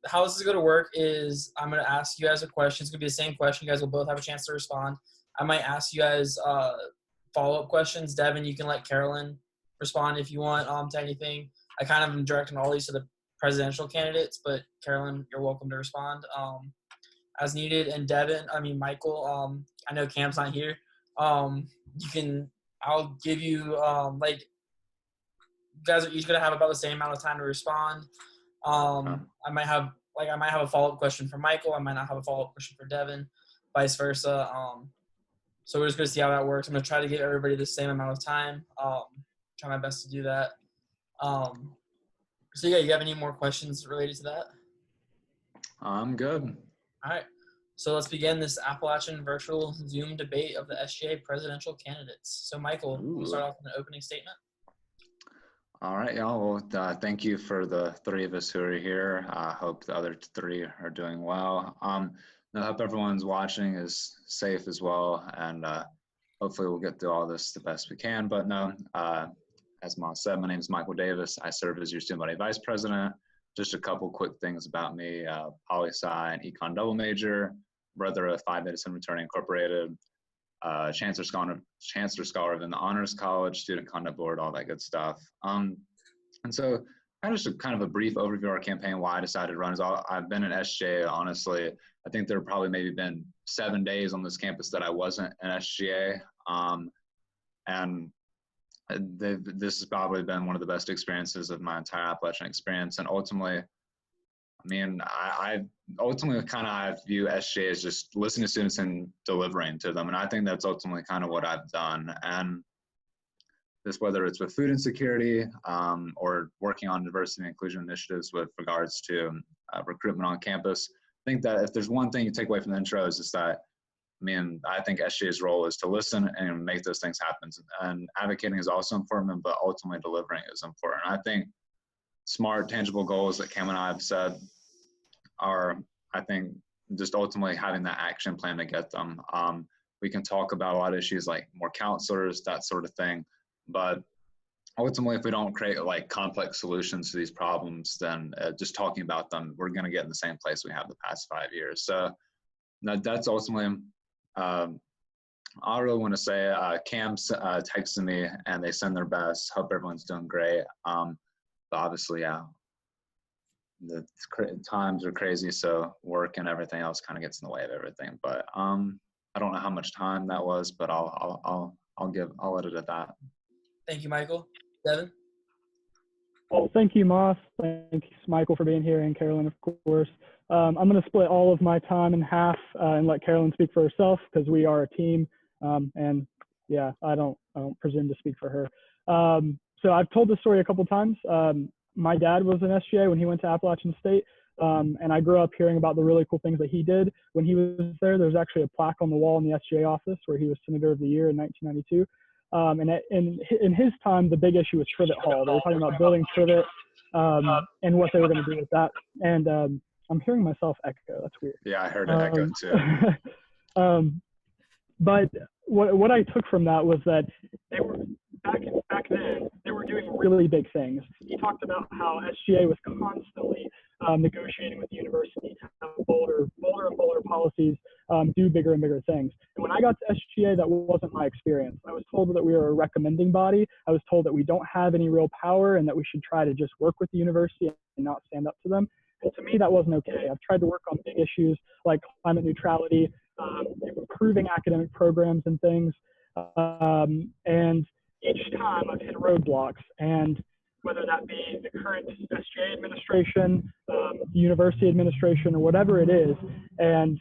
how this is going to work is I'm going to ask you guys a question. It's going to be the same question. You guys will both have a chance to respond. I might ask you guys follow-up questions. Devin, you can let Carolyn respond if you want to anything. I kind of am directing all these to the presidential candidates, but Carolyn, you're welcome to respond as needed. And Michael, I know Cam's not here. I'll give you you guys are each going to have about the same amount of time to respond. I might have a follow-up question for Michael. I might not have a follow-up question for Devin, vice versa. So we're just going to see how that works. I'm going to try to give everybody the same amount of time. Try my best to do that. So yeah, you have any more questions related to that? I'm good. All right. So let's begin this Appalachian virtual Zoom debate of the SGA presidential candidates. So Michael, we'll start off with an opening statement. All right, y'all. Well, thank you for the three of us who are here. I hope the other three are doing well. I hope everyone's watching is safe as well, and hopefully we'll get through all this the best we can. But no, as Ma said, my name is Michael Davis. I serve as your student body vice president. Just a couple quick things about me: poli-sci and econ double major, brother of Phi Beta Sigma Fraternity Incorporated. Chancellor Scholar in the Honors College, Student Conduct Board, all that good stuff. And so kind of a brief overview of our campaign, why I decided to run is I've been in SGA, honestly. I think there probably maybe been 7 days on this campus that I wasn't in SGA. And this has probably been one of the best experiences of my entire Appalachian experience. And ultimately, I ultimately I view SGA as just listening to students and delivering to them. And I think that's ultimately kind of what I've done. And this, whether it's with food insecurity or working on diversity and inclusion initiatives with regards to recruitment on campus, I think that if there's one thing you take away from the intro is just that, I think SGA's role is to listen and make those things happen. And advocating is also important, but ultimately delivering is important. I think smart, tangible goals that Cam and I have said are, I think, just ultimately having that action plan to get them. We can talk about a lot of issues like more counselors, that sort of thing, but ultimately, if we don't create complex solutions to these problems, then just talking about them, we're going to get in the same place we have the past 5 years. So that's ultimately, I really want to say, Cam's texting me and they send their best. Hope everyone's doing great. But obviously, yeah, the times are crazy, so work and everything else kind of gets in the way of everything. But I don't know how much time that was, but I'll let it at that. Thank you, Michael. Devin? Well, thank you, Moss. Thanks, Michael, for being here, and Carolyn, of course. I'm going to split all of my time in half and let Carolyn speak for herself because we are a team. And yeah, I don't presume to speak for her. So I've told this story a couple times. My dad was an SGA when he went to Appalachian State. And I grew up hearing about the really cool things that he did when he was there. There's actually a plaque on the wall in the SGA office where he was Senator of the Year in 1992. And in his time, the big issue was Trivet Hall. They were talking about building Trivet and what they were going to do with that. And I'm hearing myself echo. That's weird. Yeah, I heard it echo too. But what I took from that was that they were back then, they were doing really big things. He talked about how SGA was constantly negotiating with the university to have bolder and bolder policies, do bigger and bigger things. And when I got to SGA, that wasn't my experience. I was told that we were a recommending body. I was told that we don't have any real power and that we should try to just work with the university and not stand up to them. And to me, that wasn't okay. I've tried to work on big issues like climate neutrality, improving academic programs and things. And each time I've hit roadblocks, and whether that be the current SGA administration, university administration, or whatever it is. And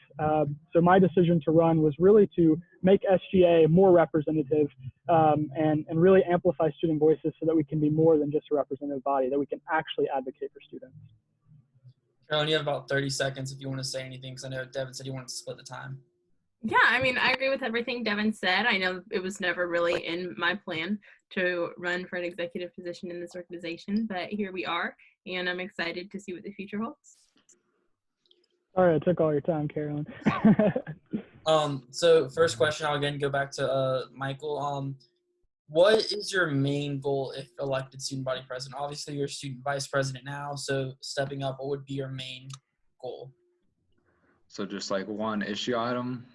so my decision to run was really to make SGA more representative and really amplify student voices so that we can be more than just a representative body, that we can actually advocate for students. Carolyn, you have about 30 seconds if you want to say anything, because I know Devin said he wanted to split the time. Yeah, I agree with everything Devin said. I know it was never really in my plan to run for an executive position in this organization, but here we are, and I'm excited to see what the future holds. All right, I took all your time, Carolyn. So first question, I'll again go back to Michael. What is your main goal if elected student body president? Obviously, you're student vice president now, so stepping up, what would be your main goal? So just like one issue item.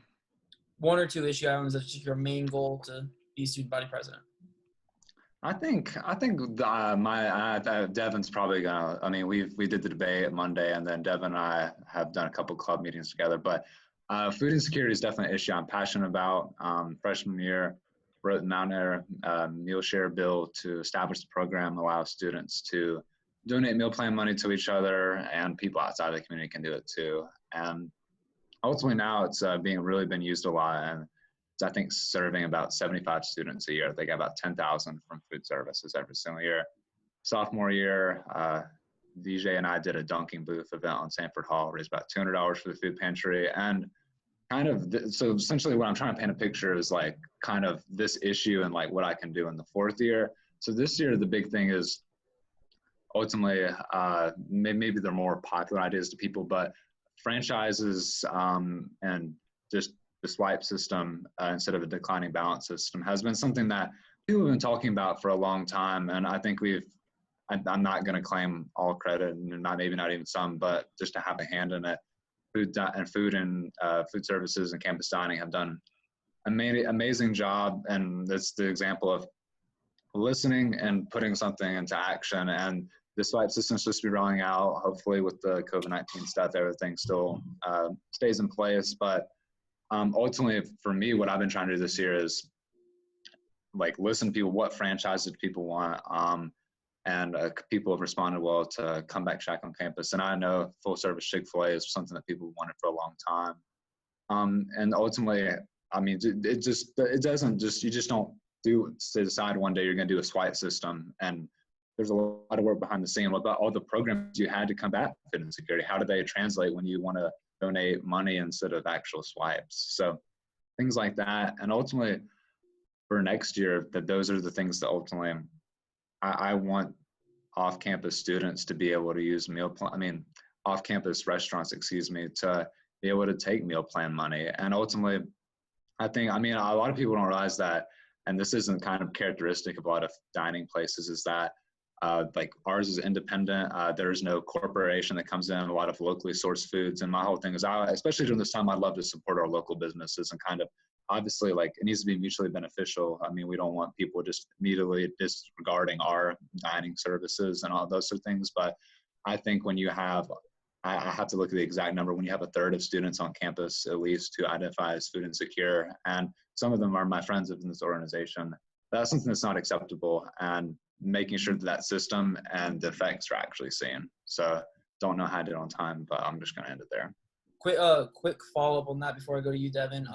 One or two issue items that's just your main goal to be student body president. I think Devin's probably gonna. I mean, we did the debate Monday, and then Devin and I have done a couple club meetings together. But food insecurity is definitely an issue I'm passionate about. Freshman year, wrote the Mount Air meal share bill to establish the program, allow students to donate meal plan money to each other, and people outside the community can do it too. And ultimately now it's been used a lot, and it's, I think, serving about 75 students a year. They get about 10,000 from food services every single year. Sophomore year, VJ and I did a dunking booth event on Sanford Hall, raised about $200 for the food pantry. And so essentially what I'm trying to paint a picture is like kind of this issue and like what I can do in the fourth year. So this year, the big thing is ultimately, maybe they're more popular ideas to people, but franchises and just the swipe system instead of a declining balance system has been something that people have been talking about for a long time. And I think I'm not going to claim all credit, and maybe not even some, but just to have a hand in it. Food services and campus dining have done an amazing job. And that's the example of listening and putting something into action. And the swipe system is supposed to be rolling out, hopefully with the COVID-19 stuff, everything still stays in place. But ultimately, for me, what I've been trying to do this year is like listen to people, what franchises people want. And people have responded well to Comeback Shack on campus. And I know full service Chick-fil-A is something that people wanted for a long time. And ultimately, I mean, you just don't decide one day you're going to do a swipe system. And there's a lot of work behind the scene. What about all the programs you had to combat food insecurity? How do they translate when you want to donate money instead of actual swipes? So things like that. And ultimately, for next year, those are the things that ultimately I want off-campus students to be able to use off-campus restaurants, to be able to take meal plan money. And ultimately, a lot of people don't realize that, and this isn't kind of characteristic of a lot of dining places, is that like ours is independent. There's no corporation that comes in, a lot of locally sourced foods. And my whole thing is, especially during this time, I'd love to support our local businesses and kind of, obviously, like it needs to be mutually beneficial. I mean, we don't want people just immediately disregarding our dining services and all those sort of things. But I think when you have, I have to look at the exact number, when you have a third of students on campus, at least, who identify as food insecure, and some of them are my friends in this organization, that's something that's not acceptable. And making sure that system and the effects are actually seen. So don't know how I did on time, but I'm just going to end it there. Quick follow-up on that before I go to you, Devin.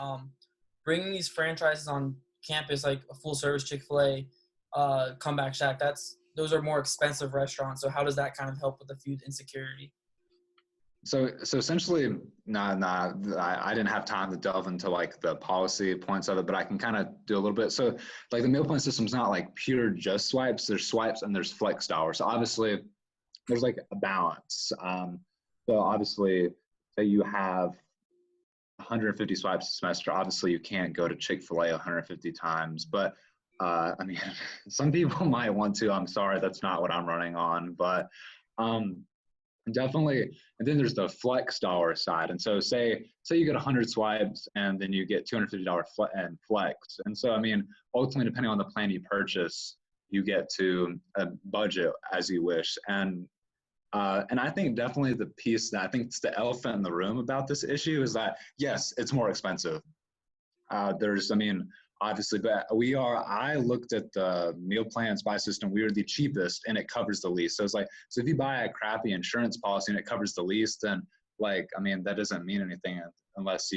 Bringing these franchises on campus, like a full-service Chick-fil-A, Comeback Shack, those are more expensive restaurants. So how does that kind of help with the food insecurity? So essentially, I didn't have time to delve into like the policy points of it, but I can kind of do a little bit. So like the meal plan system is not like pure just swipes. There's swipes and there's flex dollars. So obviously there's like a balance. So obviously, say you have 150 swipes a semester, obviously you can't go to Chick-fil-A 150 times, but some people might want to. I'm sorry, that's not what I'm running on, but definitely. And then there's the flex dollar side. And so say you get 100 swipes and then you get $250 and flex. And so, ultimately, depending on the plan you purchase, you get to budget as you wish. And I think definitely the piece that I think it's the elephant in the room about this issue is that, yes, it's more expensive. Obviously, but I looked at the meal plan buy system. We were the cheapest and it covers the least. So it's like, so if you buy a crappy insurance policy and it covers the least, then that doesn't mean anything unless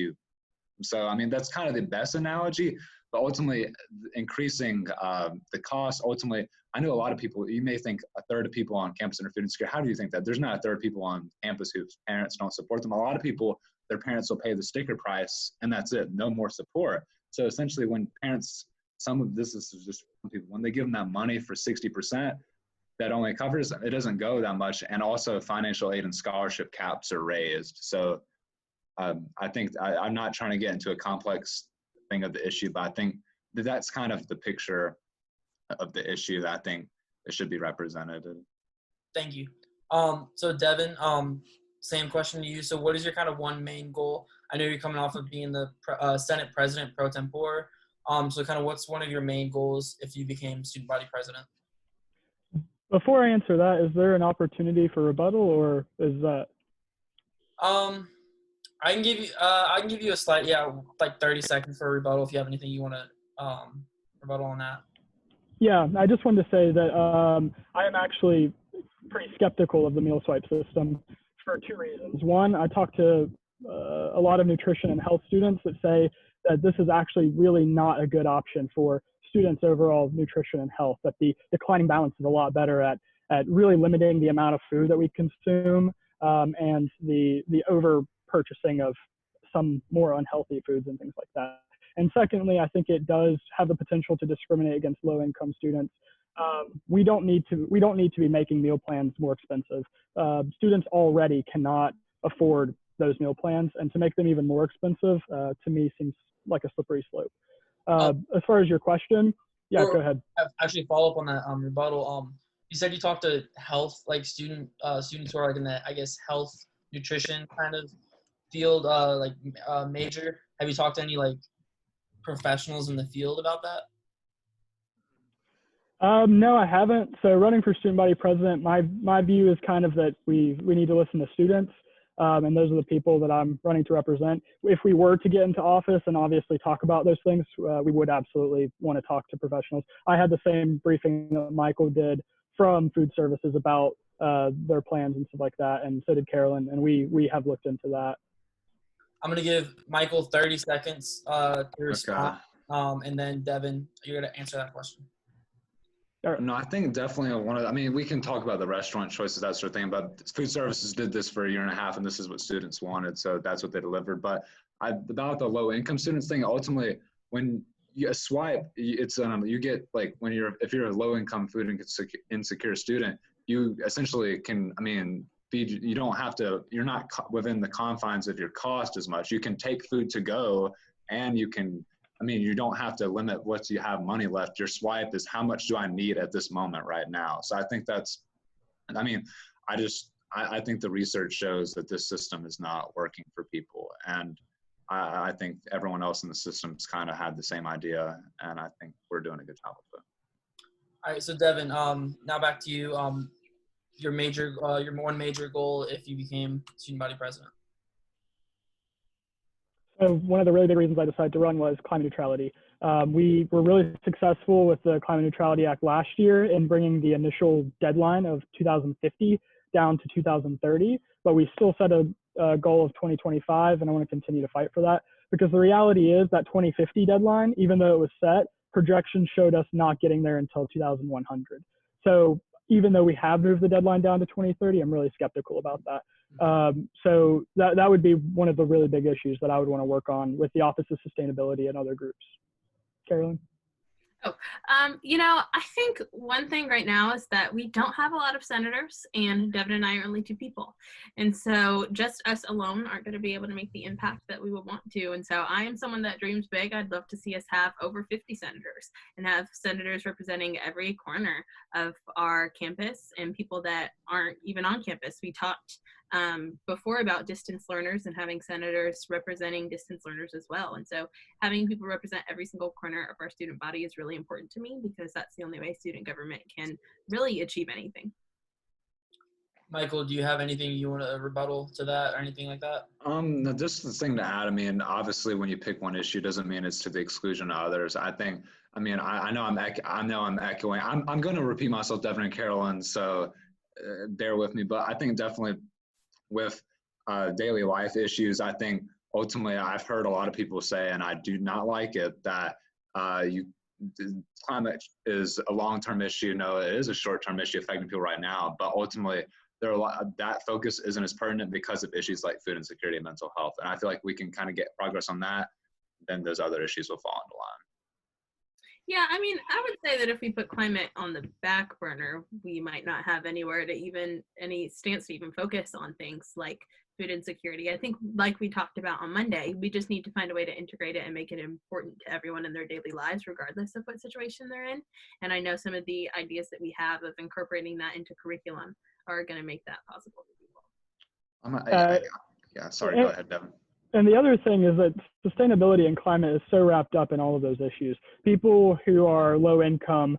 that's kind of the best analogy, but ultimately increasing the cost. Ultimately, I know a lot of people, you may think a third of people on campus are food insecure. How do you think that? There's not a third of people on campus whose parents don't support them. A lot of people, their parents will pay the sticker price and that's it, no more support. So essentially when parents, when they give them that money for 60%, that only covers, it doesn't go that much. And also financial aid and scholarship caps are raised. So I think I'm not trying to get into a complex thing of the issue, but I think that's kind of the picture of the issue that I think it should be represented. Thank you. So Devin, same question to you. So what is your kind of one main goal? I know you're coming off of being the Senate President pro tempore. So kind of what's one of your main goals if you became student body president? Before I answer that, is there an opportunity for rebuttal, or is that? I can give you a slight, like 30 seconds for a rebuttal if you have anything you want to rebuttal on that. Yeah, I just wanted to say that I am actually pretty skeptical of the meal swipe system for two reasons. One, I talked to a lot of nutrition and health students that say that this is actually really not a good option for students' overall nutrition and health, that the declining balance is a lot better at really limiting the amount of food that we consume and the over purchasing of some more unhealthy foods and things like that. And secondly, I think it does have the potential to discriminate against low-income students. We don't need to be making meal plans more expensive. Students already cannot afford those meal plans, and to make them even more expensive, to me, seems like a slippery slope. As far as your question, go ahead. Actually, follow up on that rebuttal. You said you talked to health, like students who are like in the, I guess, health nutrition kind of field, major. Have you talked to any like professionals in the field about that? No, I haven't. So running for student body president, my view is kind of that we need to listen to students, and those are the people that I'm running to represent. If we were to get into office and obviously talk about those things, we would absolutely want to talk to professionals. I had the same briefing that Michael did from food services about their plans and stuff like that, and so did Carolyn, and we have looked into that. I'm going to give Michael 30 seconds to respond, and then Devin, you're going to answer that question. No, I think definitely we can talk about the restaurant choices, that sort of thing, but food services did this for a year and a half, and this is what students wanted, so that's what they delivered. But about the low-income students thing, ultimately, when you swipe, it's you get, like, if you're a low-income food insecure student, you essentially can, you don't have to, you're not within the confines of your cost as much. You can take food to go, and you can, you don't have to limit what you have money left. Your swipe is how much do I need at this moment right now. So I think that's, I think the research shows that this system is not working for people. And I think everyone else in the system's kind of had the same idea, and I think we're doing a good job with it. All right, so Devin, now back to you. Your one major goal if you became student body president. So one of the really big reasons I decided to run was climate neutrality. We were really successful with the Climate Neutrality Act last year in bringing the initial deadline of 2050 down to 2030, but we still set a goal of 2025, and I want to continue to fight for that, because the reality is that 2050 deadline, even though it was set, projections showed us not getting there until 2100. So even though we have moved the deadline down to 2030, I'm really skeptical about that. So that would be one of the really big issues that I would want to work on with the Office of Sustainability and other groups. Carolyn? I think one thing right now is that we don't have a lot of senators, and Devin and I are only two people. And so just us alone aren't going to be able to make the impact that we would want to. And so I am someone that dreams big. I'd love to see us have over 50 senators and have senators representing every corner of our campus and people that aren't even on campus. We talked before about distance learners and having senators representing distance learners as well. And so having people represent every single corner of our student body is really important to me, because that's the only way student government can really achieve anything. Michael, do you have anything you want to rebuttal to that or anything like that? Just the thing to add, obviously when you pick one issue doesn't mean it's to the exclusion of others. I know I'm echoing. I'm going to repeat myself, Devin and Carolyn, so bear with me. But I think definitely with daily life issues, I think ultimately I've heard a lot of people say, and I do not like it, that climate is a long-term issue. No, it is a short-term issue affecting people right now, but ultimately that focus isn't as pertinent because of issues like food insecurity and mental health. And I feel like we can kind of get progress on that, then those other issues will fall into line. Yeah, I would say that if we put climate on the back burner, we might not have anywhere to any stance to even focus on things like food insecurity. I think, like we talked about on Monday, we just need to find a way to integrate it and make it important to everyone in their daily lives, regardless of what situation they're in. And I know some of the ideas that we have of incorporating that into curriculum are going to make that possible. Yeah, sorry, go ahead, Devin. And the other thing is that sustainability and climate is so wrapped up in all of those issues. People who are low income,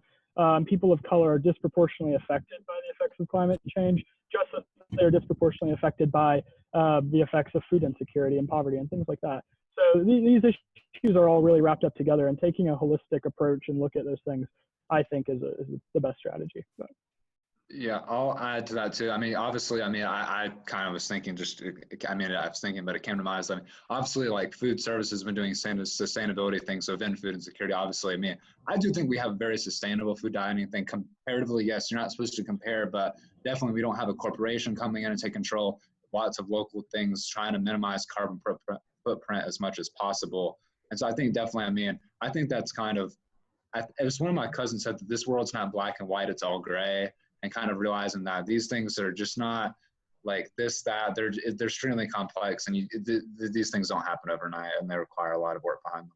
people of color are disproportionately affected by the effects of climate change, just as they're disproportionately affected by the effects of food insecurity and poverty and things like that. So these issues are all really wrapped up together, and taking a holistic approach and look at those things, I think, is the best strategy. But. Yeah, I'll add to that too. I mean, obviously, I kind of was thinking I was thinking, but it came to mind. Obviously, like food services has been doing sustainability things. So within food insecurity, obviously, I do think we have a very sustainable food dining thing comparatively. Yes, you're not supposed to compare, but definitely we don't have a corporation coming in and take control. Lots of local things trying to minimize carbon footprint as much as possible. And so I think definitely, I think that's kind of, it was one of my cousins said that this world's not black and white, it's all gray. And kind of realizing that these things are just not like this, that they're extremely complex, and these things don't happen overnight, and they require a lot of work behind them.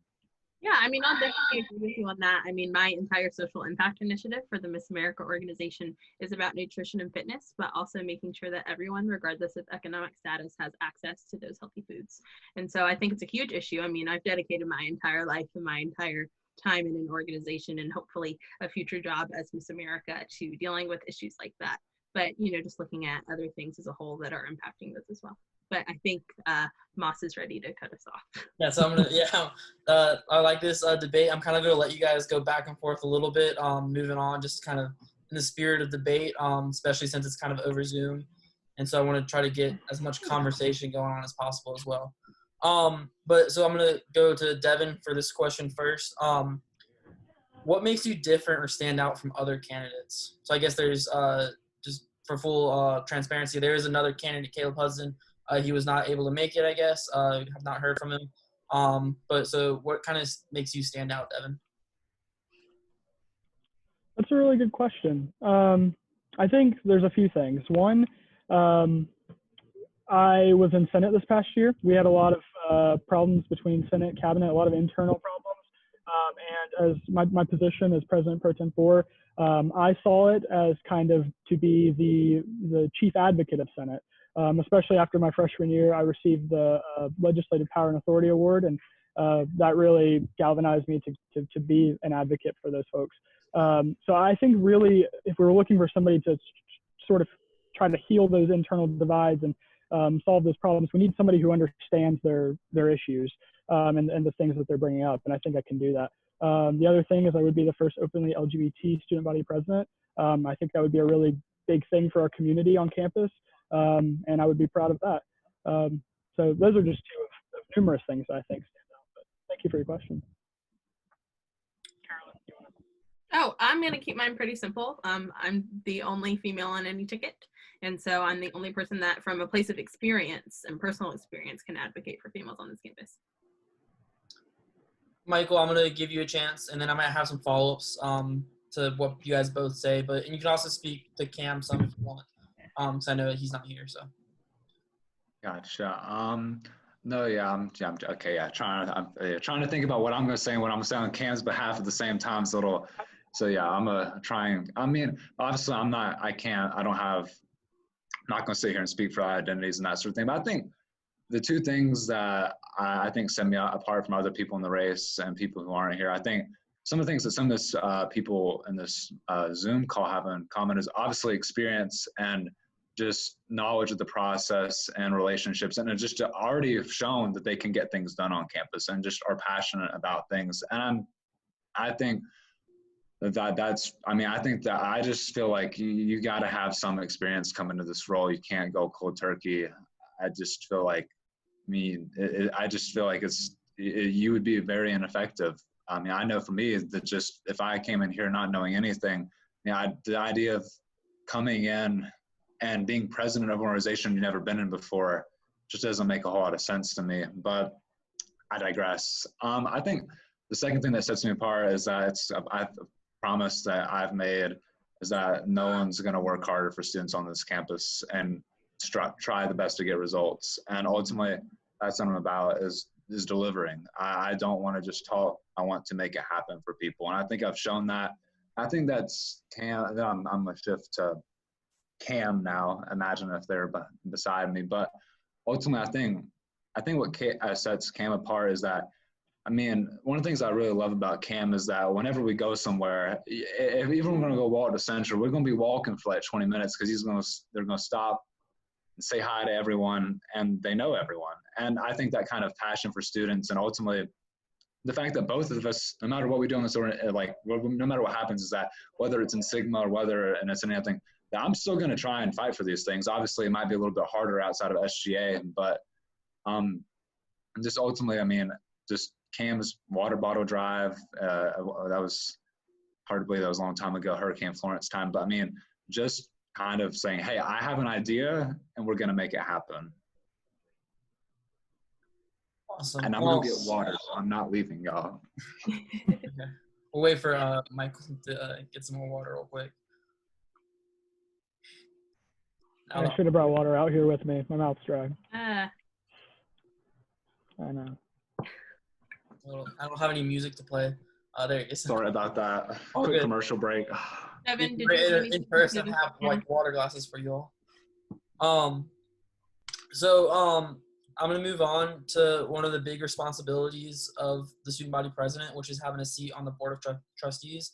Yeah, I'll definitely agree with you on that. My entire social impact initiative for the Miss America organization is about nutrition and fitness, but also making sure that everyone, regardless of economic status, has access to those healthy foods. And so I think it's a huge issue. I've dedicated my entire life and my entire time in an organization and hopefully a future job as Miss America to dealing with issues like that. But, just looking at other things as a whole that are impacting this as well. But I think Moss is ready to cut us off. Yeah, so I like this debate. I'm kind of going to let you guys go back and forth a little bit, moving on, just kind of in the spirit of debate, especially since it's kind of over Zoom. And so I want to try to get as much conversation going on as possible as well. But so I'm going to go to Devin for this question first. What makes you different or stand out from other candidates? So I guess there's, just for full transparency, there is another candidate, Caleb Hudson. He was not able to make it, I guess. Have not heard from him. But so what kind of makes you stand out, Devin? That's a really good question. I think there's a few things. One, I was in Senate this past year. We had a lot of problems between Senate, Cabinet, a lot of internal problems. And as my position as President Pro Tempore, I saw it as kind of to be the chief advocate of Senate. Especially after my freshman year, I received the Legislative Power and Authority Award, and that really galvanized me to be an advocate for those folks. So I think really, if we were looking for somebody to sort of try to heal those internal divides and solve those problems, we need somebody who understands their issues and the things that they're bringing up, and I think I can do that. The other thing is I would be the first openly LGBT student body president. I think that would be a really big thing for our community on campus, and I would be proud of that. So those are just two of numerous things that I think stand out. But thank you for your question. Carolyn, do you want to? Oh, I'm going to keep mine pretty simple. I'm the only female on any ticket. And so I'm the only person that from a place of experience and personal experience can advocate for females on this campus. Michael, I'm going to give you a chance, and then I might have some follow-ups to what you guys both say. And you can also speak to Cam some if you want, because I know he's not here. So. Gotcha. No, yeah, I'm okay. Yeah, trying to think about what I'm going to say and what I'm going to say on Cam's behalf at the same time. So yeah, I'm trying. Obviously, I'm not going to sit here and speak for identities and that sort of thing. But I think the two things that I think set me apart from other people in the race and people who aren't here, I think some of the things that some of this people in this Zoom call have in common is obviously experience and just knowledge of the process and relationships, and just already have shown that they can get things done on campus and just are passionate about things. And I think I think that I just feel like you got to have some experience come into this role. You can't go cold turkey. I just feel like, I just feel like you would be very ineffective. I know for me that just if I came in here not knowing anything, the idea of coming in and being president of an organization you've never been in before just doesn't make a whole lot of sense to me. But I digress. I think the second thing that sets me apart is that I've promise that I've made is that no one's going to work harder for students on this campus and try the best to get results. And ultimately, that's what I'm about is delivering. I don't want to just talk. I want to make it happen for people. And I think I've shown that. I think I'm a shift to Cam now. Imagine if they're beside me. But ultimately, I think what sets Cam apart is that, I mean, one of the things I really love about Cam is that whenever we go somewhere, if even we're going to go walk to Central, we're going to be walking for like 20 minutes because they're going to stop and say hi to everyone, and they know everyone. And I think that kind of passion for students, and ultimately the fact that both of us, no matter what we do in this, like no matter what happens, is that whether it's in Sigma or whether and it's in anything, that I'm still going to try and fight for these things. Obviously, it might be a little bit harder outside of SGA, but just ultimately, I mean, just Cam's water bottle drive, that was hard to believe that was a long time ago, Hurricane Florence time. But I mean, just kind of saying, hey, I have an idea and we're going to make it happen. Awesome. And I'm going to get water, so I'm not leaving y'all. Okay. We'll wait for Michael to get some more water real quick. I should have brought water out here with me. My mouth's dry. I know. Well, I don't have any music to play. There you go. Sorry about that. All Quick good. commercial break. Devin, did We're you in person have like water glasses for you all. I'm going to move on to one of the big responsibilities of the student body president, which is having a seat on the board of trustees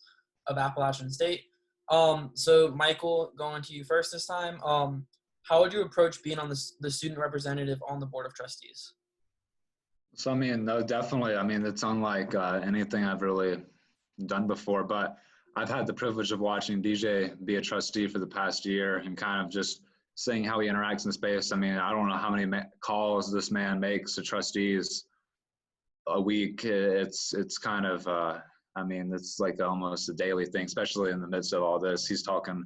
of Appalachian State. So Michael, going to you first this time. How would you approach being on the student representative on the board of trustees? So, I mean, no, definitely. I mean, it's unlike anything I've really done before, but I've had the privilege of watching DJ be a trustee for the past year and kind of just seeing how he interacts in space. I mean, I don't know how many calls this man makes to trustees a week. It's kind of, I mean, it's like almost a daily thing, especially in the midst of all this. He's talking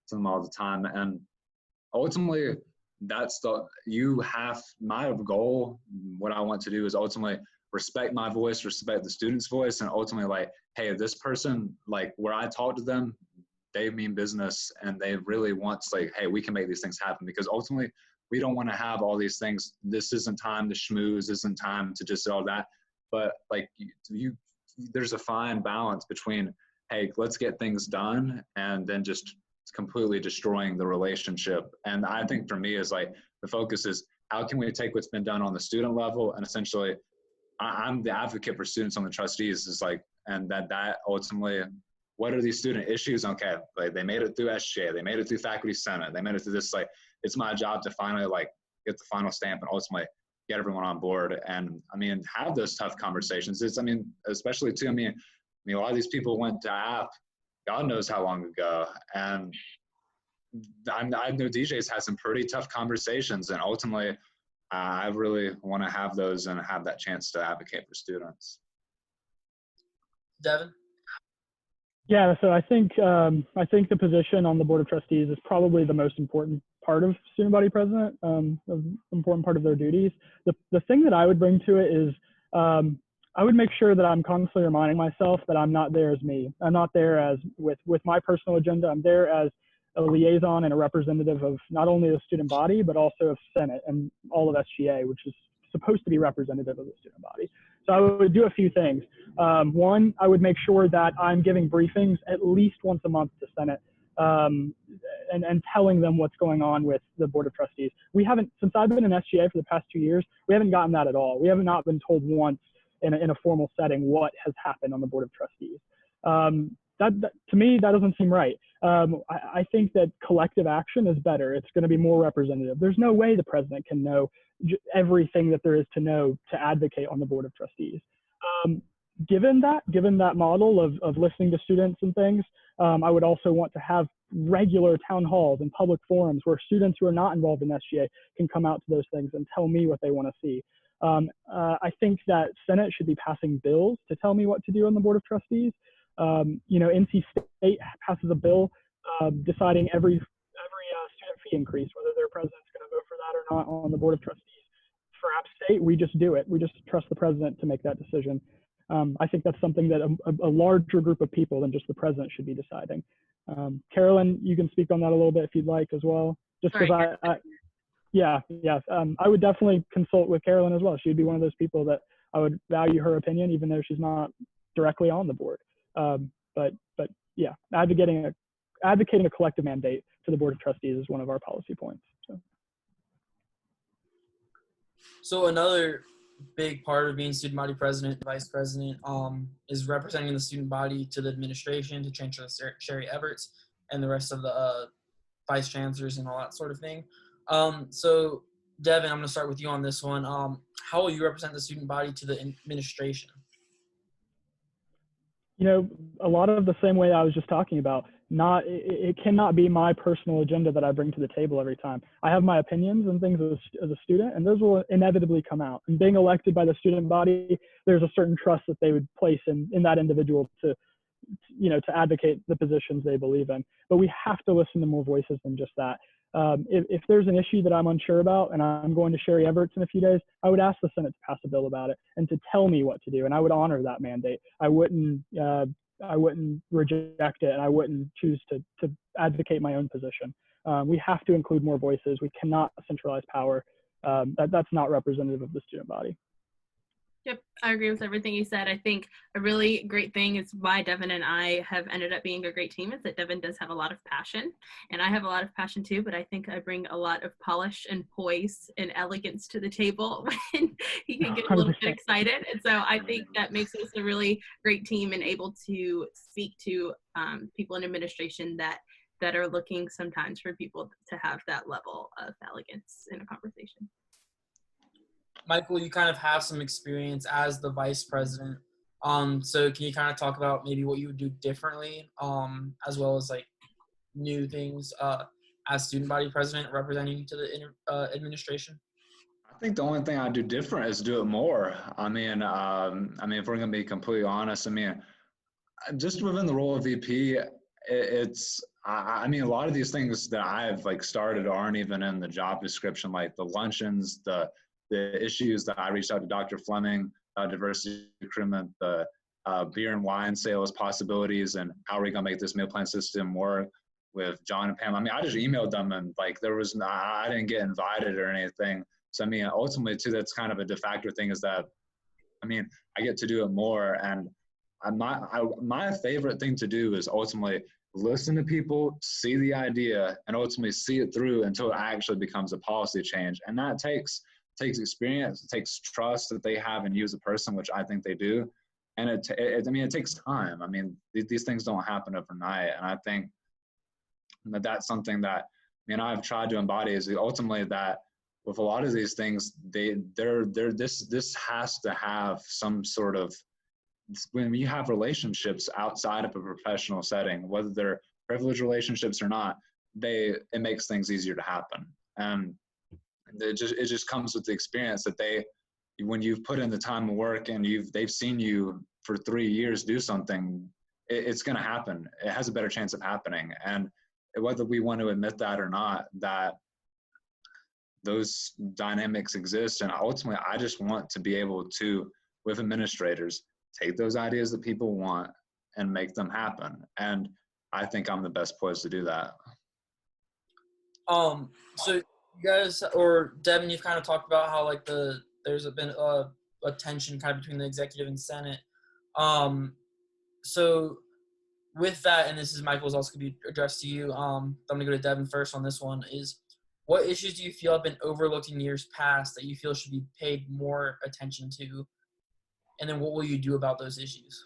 to them all the time. And ultimately, my goal, what I want to do is ultimately respect my voice, respect the student's voice, and ultimately like, hey, this person, like where I talk to them, they mean business and they really want to like, hey, we can make these things happen, because ultimately we don't want to have all these things. This isn't time to schmooze, isn't time to just all that. But like there's a fine balance between, hey, let's get things done, and then just completely destroying the relationship. And I think for me is like, the focus is how can we take what's been done on the student level, and essentially I'm the advocate for students on the trustees, is like, and that ultimately, what are these student issues? Okay, like they made it through SGA, they made it through faculty senate, they made it through this, like it's my job to finally like get the final stamp and ultimately get everyone on board. And I mean, have those tough conversations. It's, I mean, especially too, I mean, a lot of these people went to App, God knows how long ago. And I know DJ's had some pretty tough conversations, and ultimately I really want to have those and have that chance to advocate for students. Devin? Yeah, so I think the position on the board of trustees is probably the most important part of student body president, important part of their duties. The thing that I would bring to it is I would make sure that I'm constantly reminding myself that I'm not there as me. I'm not there as with my personal agenda. I'm there as a liaison and a representative of not only the student body, but also of Senate and all of SGA, which is supposed to be representative of the student body. So I would do a few things. One, I would make sure that I'm giving briefings at least once a month to Senate and telling them what's going on with the board of trustees. We haven't, since I've been in SGA for the past 2 years, we haven't gotten that at all. We have not been told once in a formal setting what has happened on the board of trustees. That to me, that doesn't seem right. I think that collective action is better. It's going to be more representative. There's no way the president can know everything that there is to know to advocate on the board of trustees. Given that model of listening to students and things, I would also want to have regular town halls and public forums where students who are not involved in SGA can come out to those things and tell me what they want to see. I think that Senate should be passing bills to tell me what to do on the board of trustees. NC State passes a bill deciding every student fee increase, whether their president's going to vote for that or not on the board of trustees. For App State, we just do it. We just trust the president to make that decision. I think that's something that a larger group of people than just the president should be deciding. Carolyn, you can speak on that a little bit if you'd like as well. Just because I would definitely consult with Carolyn as well. She'd be one of those people that I would value her opinion, even though she's not directly on the board. But yeah, advocating a collective mandate to the Board of Trustees as one of our policy points. So another big part of being student body president, vice president, is representing the student body to the administration, to Chancellor Sherry Everts, and the rest of the vice chancellors and all that sort of thing. So Devin, I'm going to start with you on this one. How will you represent the student body to the administration? You know, a lot of the same way I was just talking about. It cannot be my personal agenda that I bring to the table every time. I have my opinions and things as a student, and those will inevitably come out. And being elected by the student body, there's a certain trust that they would place in that individual to advocate the positions they believe in. But we have to listen to more voices than just that. If there's an issue that I'm unsure about and I'm going to Sherry Everts in a few days, I would ask the Senate to pass a bill about it and to tell me what to do, and I would honor that mandate. I wouldn't reject it, and I wouldn't choose to advocate my own position. We have to include more voices. We cannot centralize power. That's not representative of the student body. Yep, I agree with everything you said. I think a really great thing is why Devin and I have ended up being a great team is that Devin does have a lot of passion, and I have a lot of passion too, but I think I bring a lot of polish and poise and elegance to the table when he can get a little bit excited. And so I think that makes us a really great team and able to speak to people in administration that are looking sometimes for people to have that level of elegance in a conversation. Michael, you kind of have some experience as the vice president. So can you kind of talk about maybe what you would do differently, as well as like new things as student body president representing to the administration? I think the only thing I'd do different is do it more. I mean, if we're going to be completely honest, just within the role of VP, a lot of these things that I've started aren't even in the job description, like the luncheons, the issues that I reached out to Dr. Fleming, diversity recruitment, the beer and wine sales possibilities, and how are we going to make this meal plan system work with John and Pam. I just emailed them, and I didn't get invited or anything. So ultimately too, that's kind of a de facto thing, is that I get to do it more. And my favorite thing to do is ultimately listen to people, see the idea, and ultimately see it through until it actually becomes a policy change. And that takes experience, it takes trust that they have in you as a person, which I think they do. And it takes time. These things don't happen overnight. And I think that's something that I've tried to embody, is ultimately that with a lot of these things, this has to have some sort of, when you have relationships outside of a professional setting, whether they're privileged relationships or not, it makes things easier to happen. And it just comes with the experience that when you've put in the time and work and they've seen you for 3 years do something, it's going to happen. It has a better chance of happening. And whether we want to admit that or not, that those dynamics exist. And ultimately, I just want to be able to, with administrators, take those ideas that people want and make them happen. And I think I'm the best poised to do that. So you guys, or Devin, you've kind of talked about how there's been a tension kind of between the executive and Senate. So with that, and this is Michael's also going to be addressed to you. I'm going to go to Devin first on this one. Is what issues do you feel have been overlooked in years past that you feel should be paid more attention to? And then what will you do about those issues?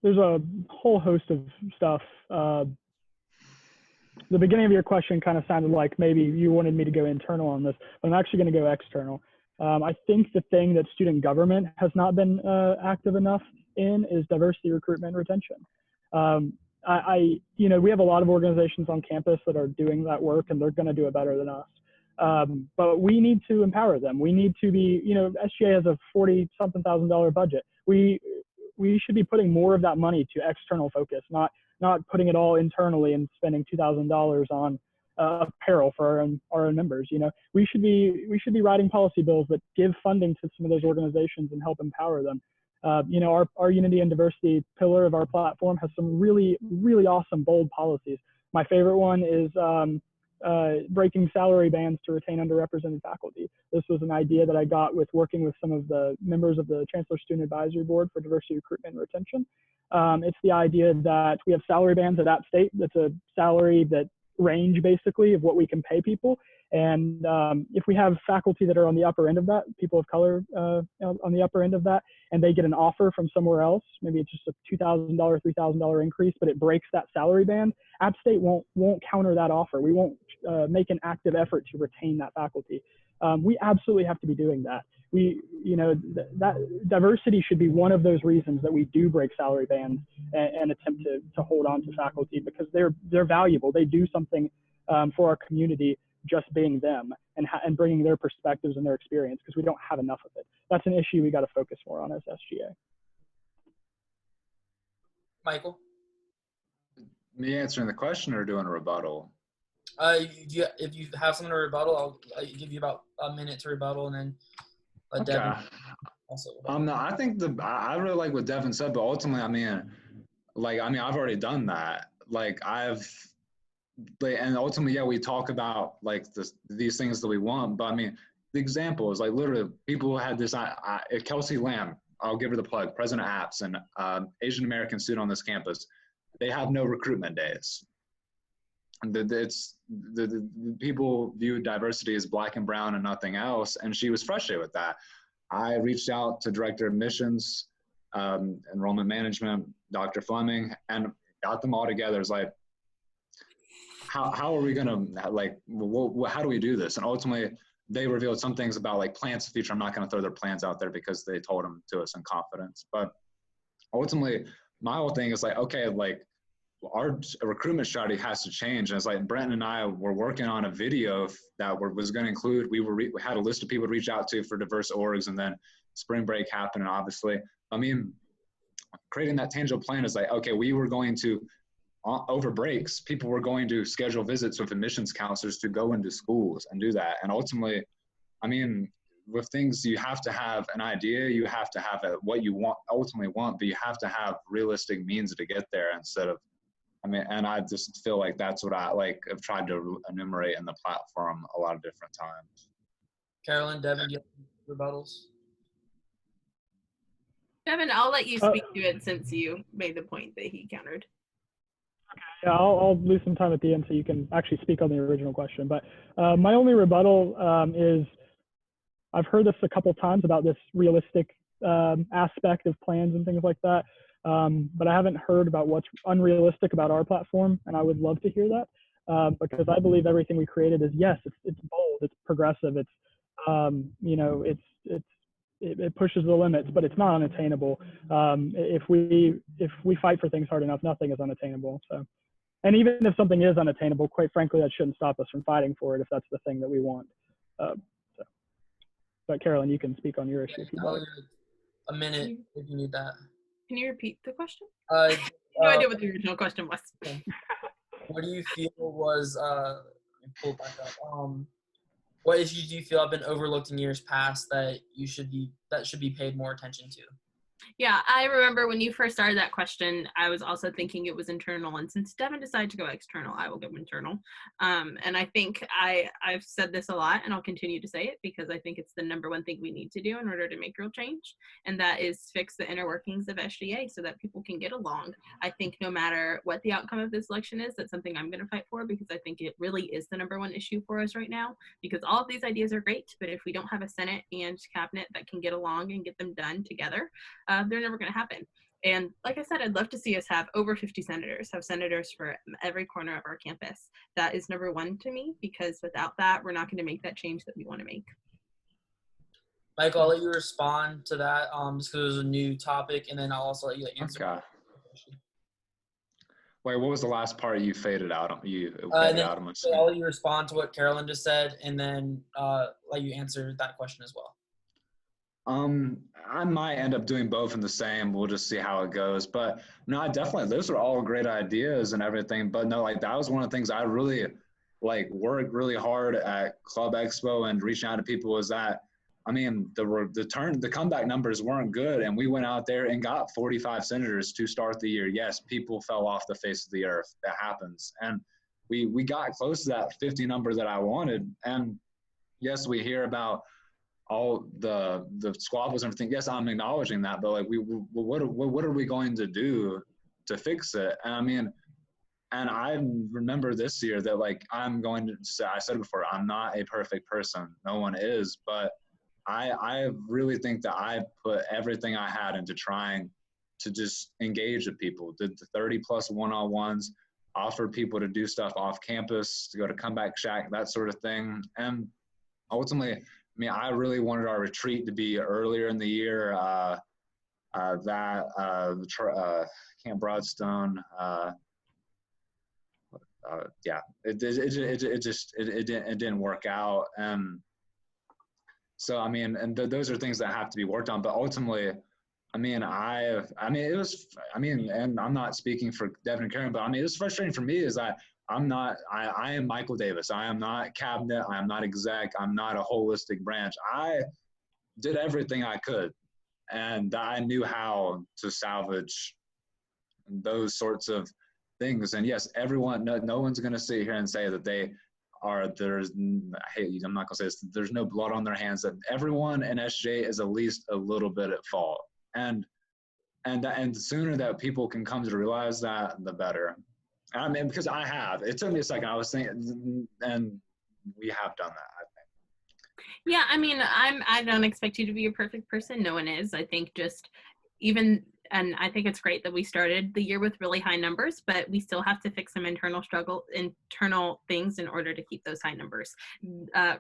There's a whole host of stuff. The beginning of your question kind of sounded like maybe you wanted me to go internal on this, but I'm actually going to go external. I think the thing that student government has not been active enough in is diversity recruitment and retention. We have a lot of organizations on campus that are doing that work, and they're going to do it better than us. But we need to empower them. We need to be, SGA has a $40-something thousand budget. We should be putting more of that money to external focus, not putting it all internally and spending $2,000 on apparel for our own members. We should be writing policy bills that give funding to some of those organizations and help empower them. Our unity and diversity pillar of our platform has some really, really awesome, bold policies. My favorite one is breaking salary bands to retain underrepresented faculty. This was an idea that I got with working with some of the members of the Chancellor Student Advisory Board for Diversity Recruitment and Retention. It's the idea that we have salary bands at App State. That's a salary that range basically of what we can pay people. And if we have faculty that are on the upper end of that, people of color on the upper end of that, and they get an offer from somewhere else, maybe it's just a $2,000, $3,000 increase, but it breaks that salary band, App State won't counter that offer. We won't make an active effort to retain that faculty. We absolutely have to be doing that. That diversity should be one of those reasons that we do break salary bands and attempt to hold on to faculty, because they're valuable. They do something for our community, just being them and bringing their perspectives and their experience, because we don't have enough of it. That's an issue we got to focus more on as SGA. Michael? Me answering the question or doing a rebuttal? If you have something to rebuttal, I'll give you about a minute to rebuttal, and then let Devin also. No, I think I really like what Devin said, but ultimately, I've already done that. And ultimately, yeah, we talk about these things that we want, but the example is literally people who had this. Kelsey Lamb, I'll give her the plug. President Apps, and Asian American student on this campus. They have no recruitment days. The people view diversity as black and brown and nothing else, and she was frustrated with that. I reached out to Director of Admissions, Enrollment Management, Dr. Fleming, and got them all together. It's how are we gonna how do we do this? And ultimately, they revealed some things about plans of the future. I'm not gonna throw their plans out there because they told them to us in confidence. But ultimately, my whole thing is our recruitment strategy has to change. And it's Brent and I were working on a video that was going to include, we had a list of people to reach out to for diverse orgs, and then spring break happened. And obviously, creating that tangible plan is okay, we were going to, over breaks, people were going to schedule visits with admissions counselors to go into schools and do that. And ultimately, with things, you have to have an idea, you have to have what you ultimately want, but you have to have realistic means to get there instead of, and I just feel like that's what I have tried to enumerate in the platform a lot of different times. Carolyn, Devin, do you have rebuttals? Devin, I'll let you speak to it since you made the point that he countered. Yeah, I'll lose some time at the end so you can actually speak on the original question. But my only rebuttal is I've heard this a couple times about this realistic aspect of plans and things like that. But I haven't heard about what's unrealistic about our platform, and I would love to hear that because I believe everything we created is, yes, it's bold, it's progressive, it's it pushes the limits, but it's not unattainable. If we fight for things hard enough, nothing is unattainable. So, and even if something is unattainable, quite frankly, that shouldn't stop us from fighting for it if that's the thing that we want. But Carolyn, you can speak on your issue if you like. A minute if you need that. Can you repeat the question? No idea what the original question was. What do you feel was let me pull it back up. What issues do you feel have been overlooked in years past that should be paid more attention to? Yeah, I remember when you first started that question, I was also thinking it was internal. And since Devin decided to go external, I will go internal. And I think I've said this a lot, and I'll continue to say it because I think it's the number one thing we need to do in order to make real change. And that is fix the inner workings of SGA so that people can get along. I think no matter what the outcome of this election is, that's something I'm going to fight for because I think it really is the number one issue for us right now, because all of these ideas are great, but if we don't have a Senate and cabinet that can get along and get them done together, they're never going to happen. And like I said, I'd love to see us have over 50 senators, have senators for every corner of our campus. That is number one to me, because without that, we're not going to make that change that we want to make. Michael, I'll let you respond to that just because it was a new topic, and then I'll also let you answer. Okay. Wait, what was the last part you faded out? I'll let you respond to what Carolyn just said, and then let you answer that question as well. I might end up doing both in the same. We'll just see how it goes. But no, those are all great ideas and everything. But no, that was one of the things I really worked really hard at Club Expo and reaching out to people was that, the comeback numbers weren't good. And we went out there and got 45 senators to start the year. Yes, people fell off the face of the earth. That happens. And we got close to that 50 number that I wanted. And yes, we hear about all the squabbles and everything. Yes, I'm acknowledging that, but like what are we going to do to fix it? And I mean, and I remember this year that like I'm going to say, I said before, I'm not a perfect person. No one is, but I really think that I put everything I had into trying to just engage with people. Did the 30 plus one-on-ones, offered people to do stuff off campus, to go to Comeback Shack, that sort of thing. And ultimately, I mean, I really wanted our retreat to be earlier in the year. Camp Broadstone. Yeah, it didn't work out. So I mean, and those are things that have to be worked on. But ultimately, I mean, and I'm not speaking for Devin and Karen, but I mean, it was frustrating for me is I am Michael Davis. I am not cabinet. I am not exec. I'm not a holistic branch. I did everything I could, and I knew how to salvage those sorts of things. And yes, everyone, no one's going to sit here and say that they are, I'm not going to say this, there's no blood on their hands, that everyone in SJ is at least a little bit at fault. And the sooner that people can come to realize that, the better. I mean, because it took me a second. I was thinking, and we have done that, I think. Yeah, I mean, I don't expect you to be a perfect person. No one is. I think just and I think it's great that we started the year with really high numbers, but we still have to fix some internal things in order to keep those high numbers.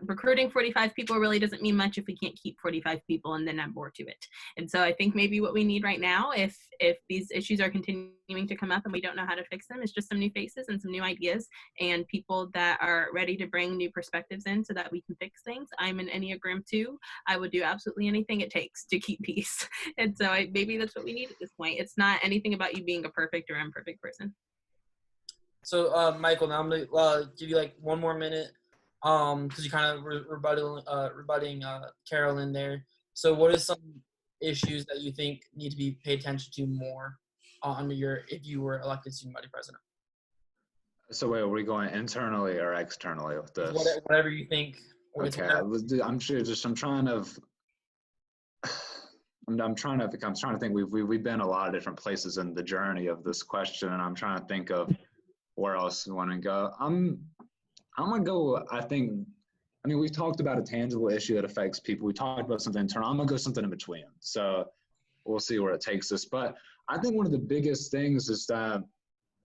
Recruiting 45 people really doesn't mean much if we can't keep 45 people and then add more to it. And so I think maybe what we need right now, if these issues are continuing to come up and we don't know how to fix them, is just some new faces and some new ideas and people that are ready to bring new perspectives in so that we can fix things. I'm an Enneagram 2. I would do absolutely anything it takes to keep peace. And so maybe that's what we need at this point. It's not anything about you being a perfect or imperfect person. So, Michael, now I'm going to give you like one more minute because you kind of rebutting Carolyn there. So what are some issues that you think need to be paid attention to more if you were elected student body president? So wait, are we going internally or externally with this? Whatever you think. Okay, I'm trying to think. We've been a lot of different places in the journey of this question, and I'm trying to think of where else we want to go. I'm gonna go. I mean, we've talked about a tangible issue that affects people. We talked about something internal. I'm gonna go something in between. So we'll see where it takes us. But I think one of the biggest things is that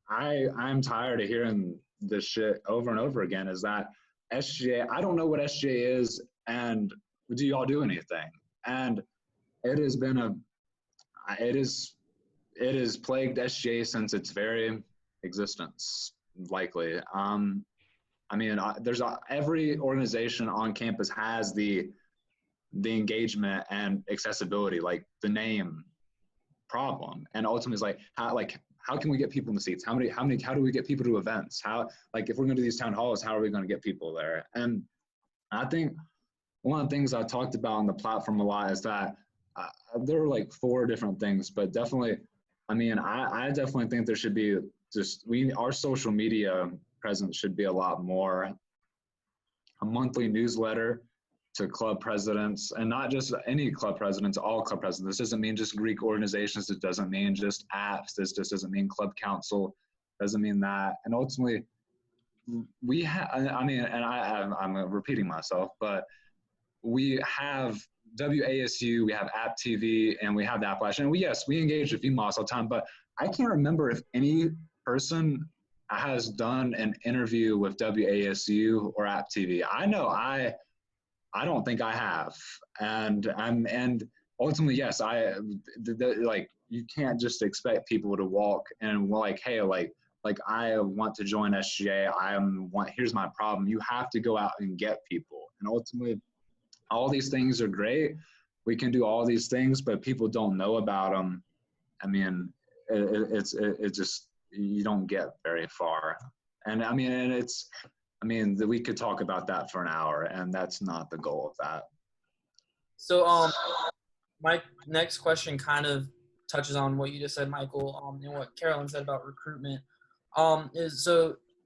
I'm tired of hearing this shit over and over again. Is that SGA? I don't know what SGA is, and do y'all do anything? And it has plagued SGA since its very existence, likely. I mean, every organization on campus has the engagement and accessibility, like the name problem, and ultimately it's how can we get people in the seats? How do we get people to events? If we're going to do these town halls, how are we going to get people there? And I think one of the things I talked about on the platform a lot is that there are like 4 different things, but definitely, I mean, I definitely think there should be our social media presence should be a lot more. A monthly newsletter to club presidents, and not just any club presidents, all club presidents. This doesn't mean just Greek organizations. It doesn't mean just apps. This just doesn't mean club council. Doesn't mean that. And ultimately, we have, I mean, and I'm repeating myself, but we have WASU, we have App TV, and we have the Appalachian. And we engage with FEMAS all the time, but I can't remember if any person has done an interview with WASU or App TV. I know I don't think I have. And ultimately, yes, you can't just expect people to walk and hey, I want to join SGA. Here's my problem. You have to go out and get people. And ultimately, all these things are great. We can do all these things, but people don't know about them. I mean, it just, you don't get very far. And I mean, we could talk about that for an hour, and that's not the goal of that. So, my next question kind of touches on what you just said, Michael, and what Carolyn said about recruitment.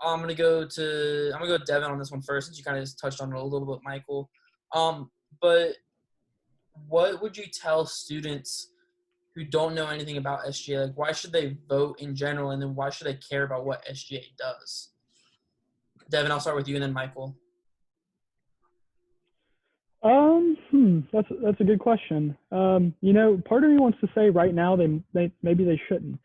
I'm gonna go with Devin on this one first, since you kind of just touched on it a little bit, Michael. But what would you tell students who don't know anything about SGA? Like, why should they vote in general, and then why should they care about what SGA does? Devin, I'll start with you, and then Michael. That's a good question. Part of me wants to say right now maybe they shouldn't.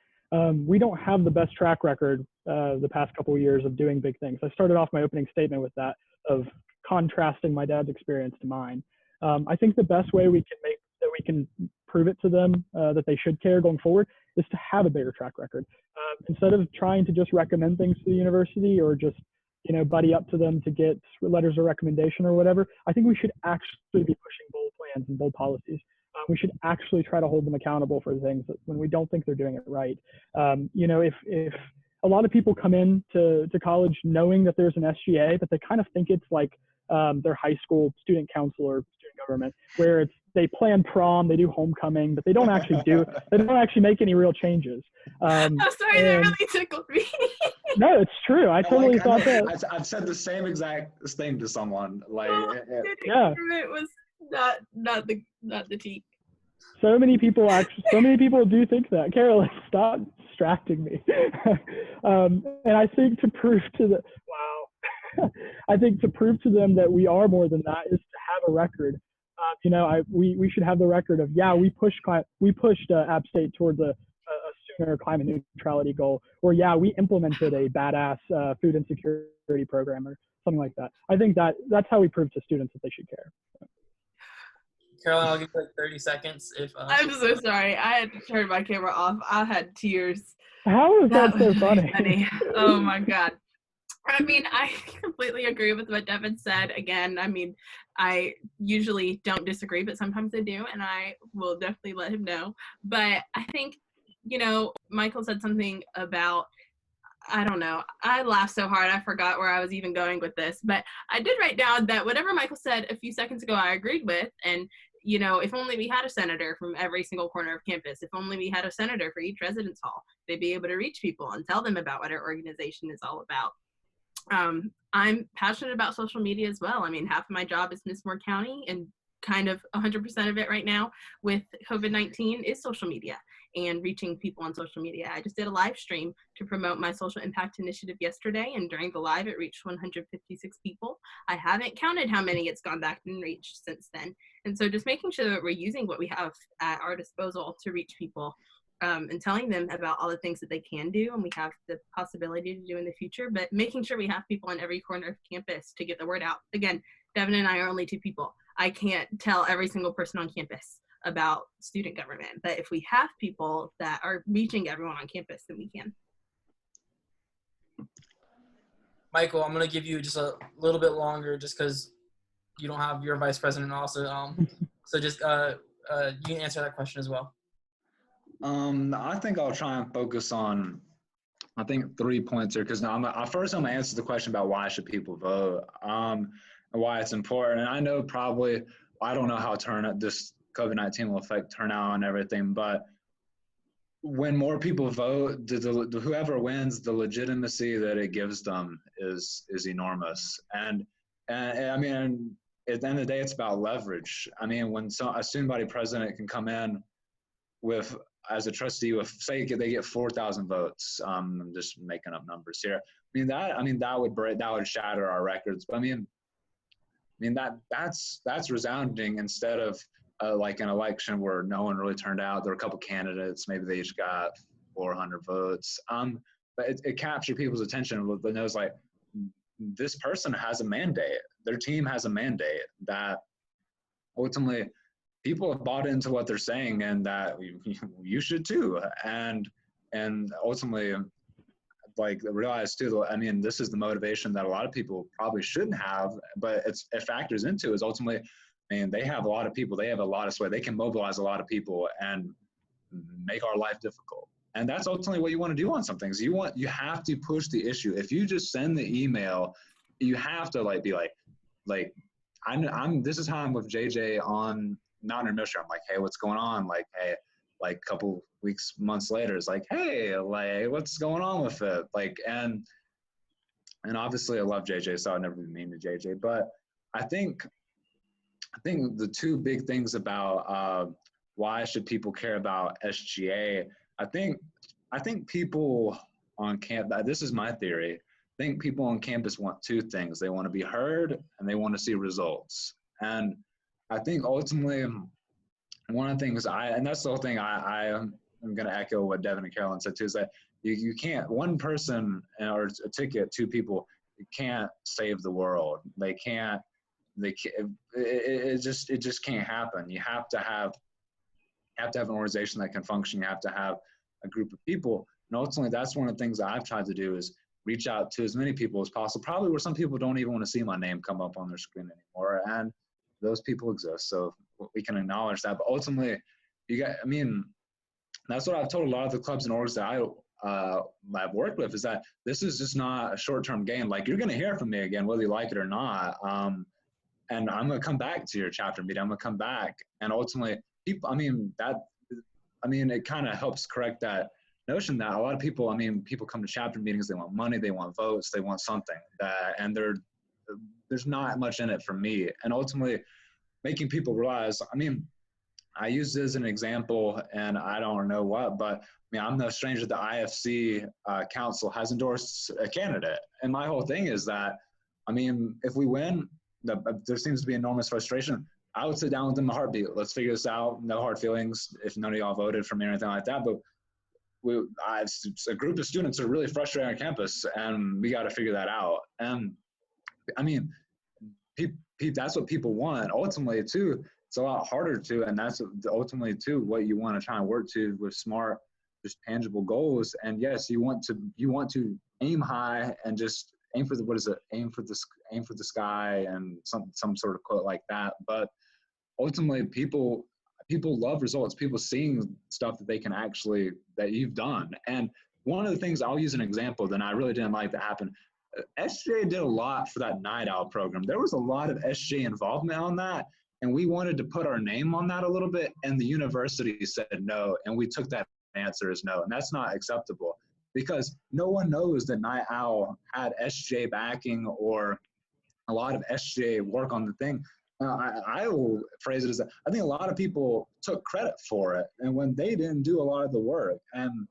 We don't have the best track record the past couple of years of doing big things. I started off my opening statement with that, of contrasting my dad's experience to mine. I think the best way we can prove it to them that they should care going forward is to have a bigger track record. Instead of trying to just recommend things to the university or just buddy up to them to get letters of recommendation or whatever, I think we should actually be pushing bold plans and bold policies. We should actually try to hold them accountable for things when we don't think they're doing it right. If a lot of people come in to college knowing that there's an SGA, but they kind of think it's like their high school student council or student government, where they plan prom, they do homecoming, but they don't actually make any real changes. I'm sorry, that really tickled me. No, it's true. I totally thought that. I've said the same exact thing to someone. Like, yeah, it was not the tea. So many people do think that. Carolyn, stop distracting me. And I think to prove to them that we are more than that is to have a record. We should have the record of, we pushed App State towards a sooner climate neutrality goal, or we implemented a badass food insecurity program or something like that. I think that's how we prove to students that they should care. Caroline, I'll give you like 30 seconds. I'm so sorry. I had to turn my camera off. I had tears. How is that so funny? Oh my God. I mean, I completely agree with what Devin said. Again, I mean, I usually don't disagree, but sometimes I do, and I will definitely let him know. But I think, Michael said something about, I don't know, I laughed so hard I forgot where I was even going with this, but I did write down that whatever Michael said a few seconds ago I agreed with, and if only we had a senator from every single corner of campus, if only we had a senator for each residence hall, they'd be able to reach people and tell them about what our organization is all about. I'm passionate about social media as well. I mean, half of my job is Miss Moore County, and kind of 100% of it right now with COVID-19 is social media and reaching people on social media. I just did a live stream to promote my social impact initiative yesterday, and during the live it reached 156 people. I haven't counted how many it's gone back and reached since then. And so just making sure that we're using what we have at our disposal to reach people, and telling them about all the things that they can do and we have the possibility to do in the future, but making sure we have people on every corner of campus to get the word out. Again, Devin and I are only 2 people. I can't tell every single person on campus about student government, but if we have people that are reaching everyone on campus, then we can. Michael, I'm going to give you just a little bit longer just because you don't have your vice president also. So just you can answer that question as well. I think I'll try and focus on, 3 points here, because now first I'm going to answer the question about why should people vote, and why it's important. And I know I don't know how this COVID-19 will affect turnout and everything, but when more people vote, whoever wins, the legitimacy that it gives them is enormous. And I mean, at the end of the day, it's about leverage. I mean, when a student body president can come in with, as a trustee, with, say they get 4,000 votes. I'm just making up numbers here. That would shatter our records. But that's resounding, instead of like an election where no one really turned out. There were a couple candidates, maybe they each got 400 votes. But it captured people's attention. But it was like, this person has a mandate. Their team has a mandate that ultimately people have bought into what they're saying, and that you should too. And ultimately, like, realize too, this is the motivation that a lot of people probably shouldn't have, but it factors into is ultimately, they have a lot of people, they have a lot of sway, they can mobilize a lot of people and make our life difficult. And that's ultimately what you want to do on some things. You have to push the issue. If you just send the email, you have to be like, this is how I'm with JJ on Mountain Mission. I'm like, hey, what's going on? Like, hey, like a couple weeks, months later, it's like, hey, like, what's going on with it? Like, and And obviously I love JJ, so I'd never be mean to JJ. But I think the two big things about why should people care about SGA, I think people on campus, this is my theory, I think people on campus want two things. They want to be heard and they want to see results. And I think ultimately one of the things and that's the whole thing I'm going to echo what Devin and Carolyn said too, is that you can't, one person or a ticket, two people, you can't save the world. It just can't happen. You have to have an organization that can function. You have to have a group of people. And ultimately, that's one of the things that I've tried to do is reach out to as many people as possible, probably where some people don't even want to see my name come up on their screen anymore. And those people exist. So we can acknowledge that. But ultimately, that's what I've told a lot of the clubs and orgs that I've worked with, is that this is just not a short-term game. Like, you're going to hear from me again, whether you like it or not. And I'm going to come back to your chapter meeting. I'm going to come back. And ultimately, it kind of helps correct that notion that a lot of people, people come to chapter meetings, they want money, they want votes, they want something, and there's not much in it for me. And ultimately, making people realize, I use this as an example, and I don't know what, but I'm no stranger. The IFC council has endorsed a candidate. And my whole thing is that, if we win, there seems to be enormous frustration. I would sit down with them in a heartbeat. Let's figure this out. No hard feelings if none of y'all voted for me or anything like that. But a group of students are really frustrated on campus, and we got to figure that out. And that's what people want. Ultimately, too, it's a lot harder to, and that's ultimately too what you want to try and work to with smart, just tangible goals. And yes, you want to aim high and just aim for aim for the sky, and some sort of quote like that. But ultimately, people love results. People seeing stuff that they can actually, that you've done. And one of the things, I'll use an example that I really didn't like that happened. SJ did a lot for that night owl program. There was a lot of SJ involvement on that, and we wanted to put our name on that a little bit, and the university said no, and we took that answer as no, and that's not acceptable, because no one knows that Night Owl had SJ backing or a lot of SJ work on the thing. I will phrase it as I think a lot of people took credit for it, and when they didn't do a lot of the work, and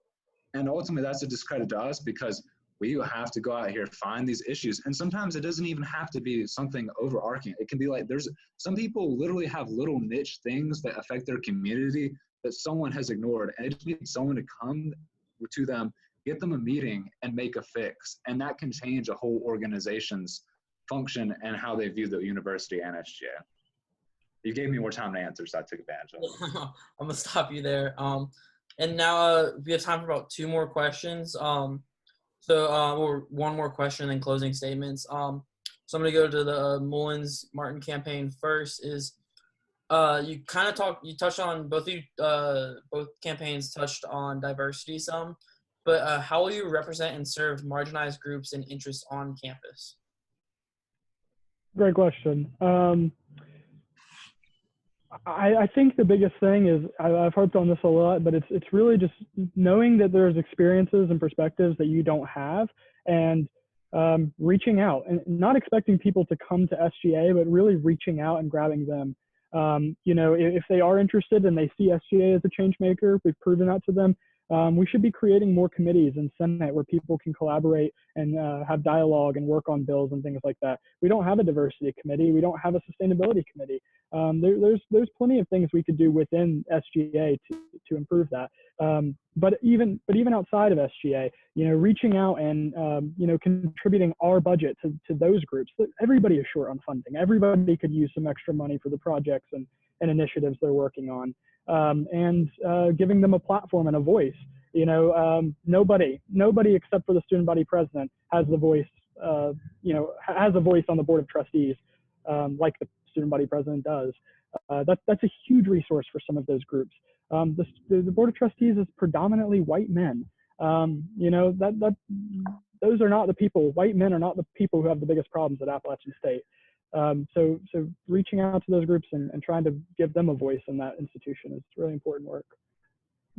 ultimately that's a discredit to us, because we have to go out here, find these issues. And sometimes it doesn't even have to be something overarching. It can be like, there's some people literally have little niche things that affect their community that someone has ignored, and it just needs someone to come to them, get them a meeting, and make a fix. And that can change a whole organization's function and how they view the university and SGA. You gave me more time to answer, so I took advantage of it. I'm gonna stop you there. And now we have time for about two more questions. Or one more question and then closing statements. So I'm gonna go to the Mullins Martin campaign first. Is you touched on both campaigns touched on diversity some, but how will you represent and serve marginalized groups and interests on campus? Great question. I think the biggest thing is, I've harped on this a lot, but it's really just knowing that there's experiences and perspectives that you don't have, and reaching out, and not expecting people to come to SGA, but really reaching out and grabbing them. If they are interested and they see SGA as a change maker, we've proven that to them. We should be creating more committees in Senate where people can collaborate and have dialogue and work on bills and things like that. We don't have a diversity committee. We don't have a sustainability committee. There's plenty of things we could do within SGA to improve that. But even outside of SGA, reaching out and contributing our budget to those groups. Everybody is short on funding. Everybody could use some extra money for the projects and initiatives they're working on. And giving them a platform and a voice. Nobody except for the student body president has the voice, has a voice on the board of trustees, like the student body president does. That's a huge resource for some of those groups. The board of trustees is predominantly white men. Those are not the people. White men are not the people who have the biggest problems at Appalachian State. So reaching out to those groups and trying to give them a voice in that institution is really important work.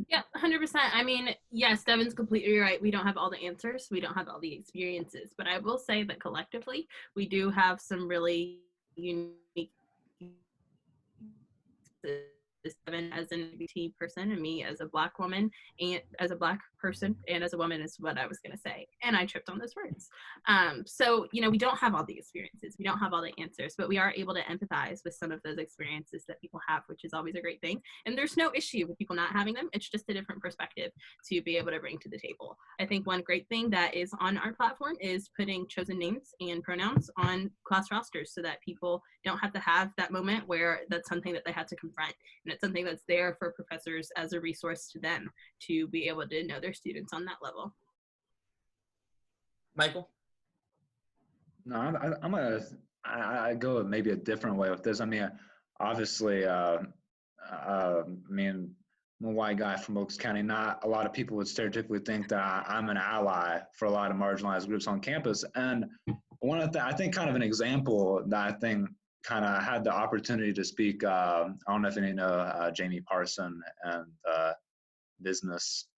Yeah, 100%. I mean, yes, Devin's completely right. We don't have all the answers. We don't have all the experiences. But I will say that collectively, we do have some really unique Devin as an LGBT person and me as a Black woman and as a Black person and as a woman is what I was going to say. And I tripped on those words. So, you know, we don't have all the experiences. We don't have all the answers, but we are able to empathize with some of those experiences that people have, which is always a great thing. And there's no issue with people not having them. It's just a different perspective to be able to bring to the table. I think one great thing that is on our platform is putting chosen names and pronouns on class rosters so that people don't have to have that moment where that's something that they have to confront. And it's something that's there for professors as a resource to them to be able to know their students on that level. Michael? No, I go maybe a different way with this. I mean, obviously, I mean, I'm a white guy from Oaks County. Not a lot of people would stereotypically think that I'm an ally for a lot of marginalized groups on campus. And one of the, I think kind of an example that I think kind of had the opportunity to speak, I don't know if any know Jamie Parson and business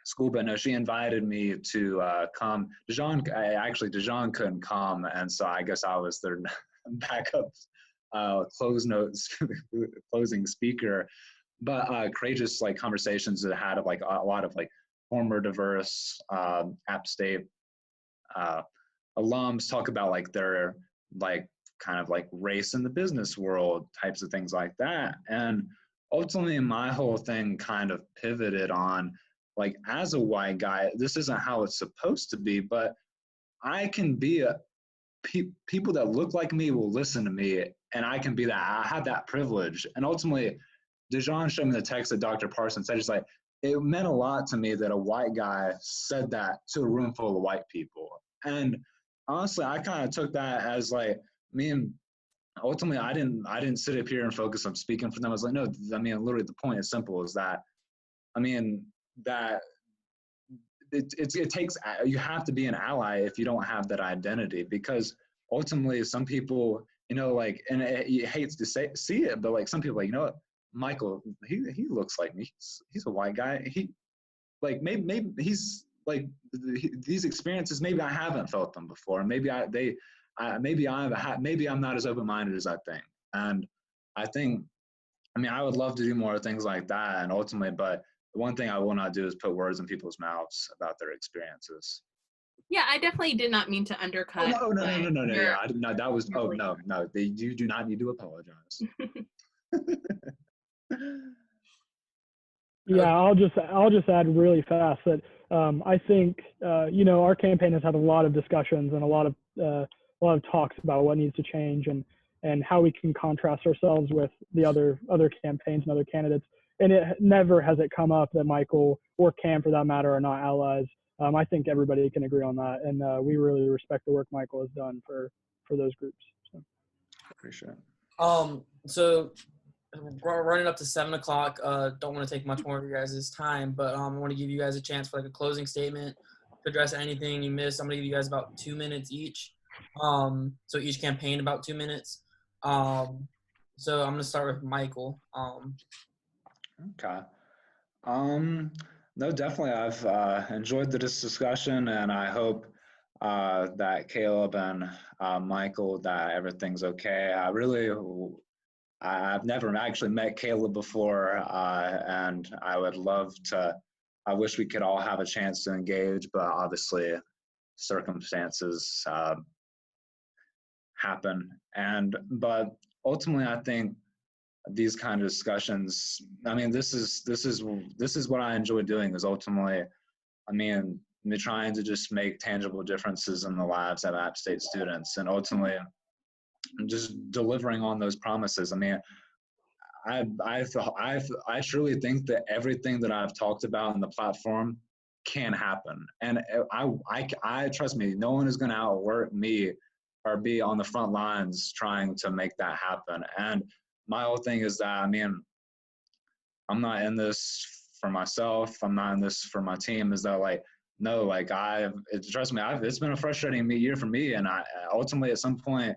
school, but no, she invited me to come. Dejan couldn't come, and so I guess I was their backup closing speaker. But courageous like conversations that had like a lot of like former diverse App State alums talk about like their like kind of like race in the business world types of things like that. And ultimately my whole thing kind of pivoted on like, as a white guy, this isn't how it's supposed to be, but I can be people that look like me will listen to me, and I can be that. I have that privilege. And ultimately, Dejan showed me the text that Dr. Parsons said. It's like, it meant a lot to me that a white guy said that to a room full of white people. And honestly, I kind of took that as like, ultimately, I didn't sit up here and focus on speaking for them. I was like, no, I mean, literally the point is simple is that, I mean, that it takes, you have to be an ally if you don't have that identity, because ultimately some people, you know, like, and it hates to see it, but like some people like, you know what, Michael, he looks like me. He's a white guy. He like, maybe he's like, these experiences, maybe I haven't felt them before. Maybe maybe I'm not as open-minded as I think. And I think, I mean, I would love to do more things like that. And ultimately, but the one thing I will not do is put words in people's mouths about their experiences. Yeah, I definitely did not mean to undercut. Oh, no. Yeah, I did not. That was, oh, no. You do not need to apologize. Yeah, I'll just add really fast that I think you know, our campaign has had a lot of discussions and a lot of talks about what needs to change and how we can contrast ourselves with the other campaigns and other candidates. And it never has it come up that Michael or Cam, for that matter, are not allies. I think everybody can agree on that, and we really respect the work Michael has done for those groups. So. Appreciate it. So we're running up to 7 o'clock. Don't want to take much more of your guys' time, but I want to give you guys a chance for like a closing statement to address anything you missed. I'm gonna give you guys about 2 minutes each. So each campaign about 2 minutes. So I'm gonna start with Michael. Okay. No, definitely. I've enjoyed this discussion, and I hope that Caleb and Michael, that everything's okay. I've never actually met Caleb before, and I would love to. I wish we could all have a chance to engage, but obviously circumstances happen. But ultimately, I think these kind of discussions, I mean, this is what I enjoy doing, is ultimately, I mean, trying to just make tangible differences in the lives of App State students, and ultimately just delivering on those promises. I mean, I truly think that everything that I've talked about on the platform can happen. And I trust me, no one is going to outwork me or be on the front lines trying to make that happen. And my whole thing is that, I mean, I'm not in this for myself. I'm not in this for my team. Is that like, no, like trust me, it's been a frustrating year for me. And I ultimately at some point,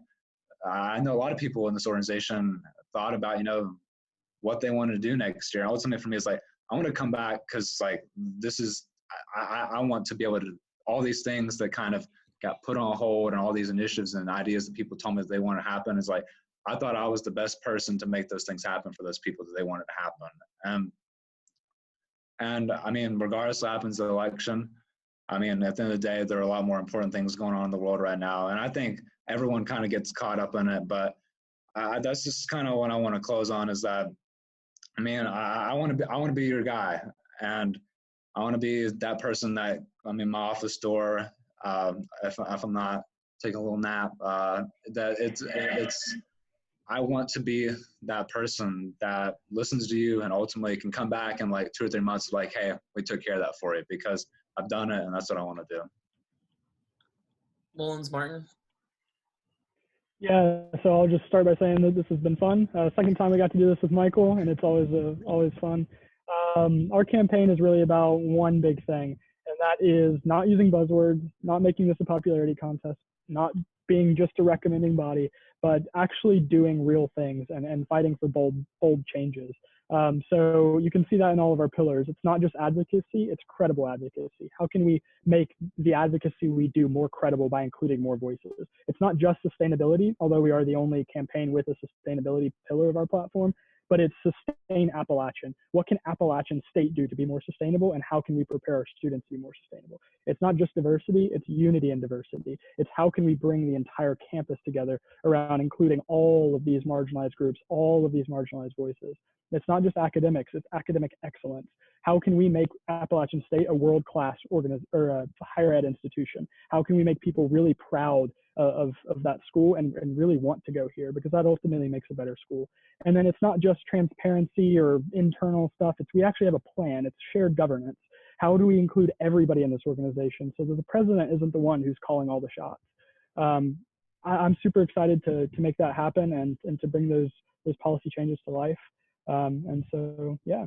I know a lot of people in this organization thought about, you know, what they wanted to do next year. And ultimately for me, it's like, I want to come back because like this is I want to be able to all these things that kind of got put on hold and all these initiatives and ideas that people told me that they want to happen is like I thought I was the best person to make those things happen for those people that they wanted to happen. And I mean, regardless of what happens in the election, I mean, at the end of the day, there are a lot more important things going on in the world right now. And I think everyone kind of gets caught up in it. But that's just kind of what I want to close on is that, I mean, I want to be your guy. And I want to be that person that I'm in my office door. If I'm not taking a little nap, I want to be that person that listens to you and ultimately can come back in like 2 or 3 months like, hey, we took care of that for you because I've done it and that's what I want to do. Mullins, Martin. Yeah, so I'll just start by saying that this has been fun. Second time we got to do this with Michael, and it's always fun. Our campaign is really about one big thing, and that is not using buzzwords, not making this a popularity contest, not being just a recommending body, but actually doing real things and fighting for bold changes. So you can see that in all of our pillars. It's not just advocacy, it's credible advocacy. How can we make the advocacy we do more credible by including more voices? It's not just sustainability, although we are the only campaign with a sustainability pillar of our platform, but it's sustain Appalachian. What can Appalachian State do to be more sustainable, and how can we prepare our students to be more sustainable? It's not just diversity, it's unity and diversity. It's how can we bring the entire campus together around including all of these marginalized groups, all of these marginalized voices. It's not just academics, it's academic excellence. How can we make Appalachian State a world-class higher ed institution? How can we make people really proud of that school and really want to go here, because that ultimately makes a better school. And then it's not just transparency or internal stuff, we actually have a plan, it's shared governance. How do we include everybody in this organization so that the president isn't the one who's calling all the shots? I'm super excited to make that happen and to bring those policy changes to life. And so, yeah,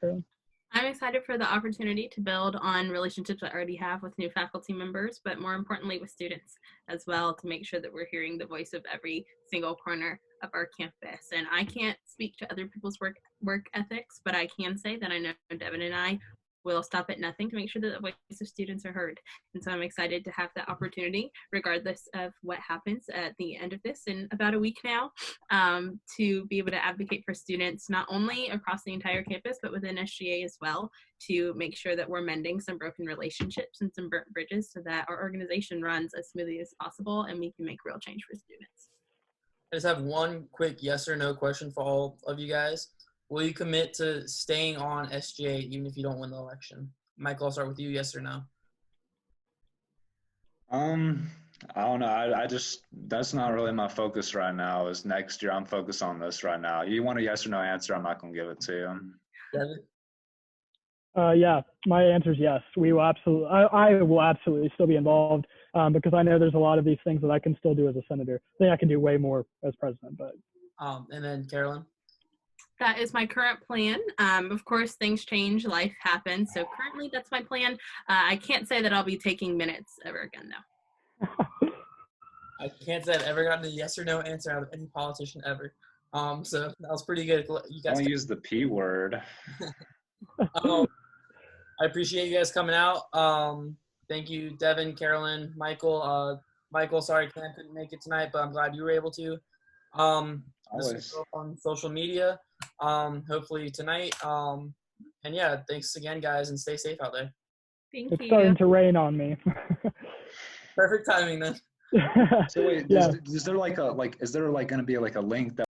Carolyn. I'm excited for the opportunity to build on relationships I already have with new faculty members, but more importantly with students as well, to make sure that we're hearing the voice of every single corner of our campus. And I can't speak to other people's work ethics, but I can say that I know Devin and I will stop at nothing to make sure that the voice of students are heard. And so I'm excited to have that opportunity, regardless of what happens at the end of this in about a week now, to be able to advocate for students, not only across the entire campus, but within SGA as well, to make sure that we're mending some broken relationships and some burnt bridges so that our organization runs as smoothly as possible and we can make real change for students. I just have one quick yes or no question for all of you guys. Will you commit to staying on SGA even if you don't win the election? Michael, I'll start with you, yes or no? I don't know. I just, that's not really my focus right now. Is next year. I'm focused on this right now. You want a yes or no answer? I'm not going to give it to you. Devin? Yeah, my answer is yes. We will absolutely, I will absolutely still be involved because I know there's a lot of these things that I can still do as a senator. I think I can do way more as president, but. And then Carolyn? That is my current plan. Of course, things change, life happens. So currently that's my plan. I can't say that I'll be taking minutes ever again, though. I can't say I've ever gotten a yes or no answer out of any politician ever. So that was pretty good. You guys don't use the P word. I appreciate you guys coming out. Thank you, Devin, Carolyn, Michael. Michael, sorry Cam couldn't make it tonight, but I'm glad you were able to. This will go on social media, hopefully tonight. And yeah, thanks again, guys, and stay safe out there. Thank it's you. Starting to rain on me. Perfect timing then. So wait, yeah. is there going to be like a link that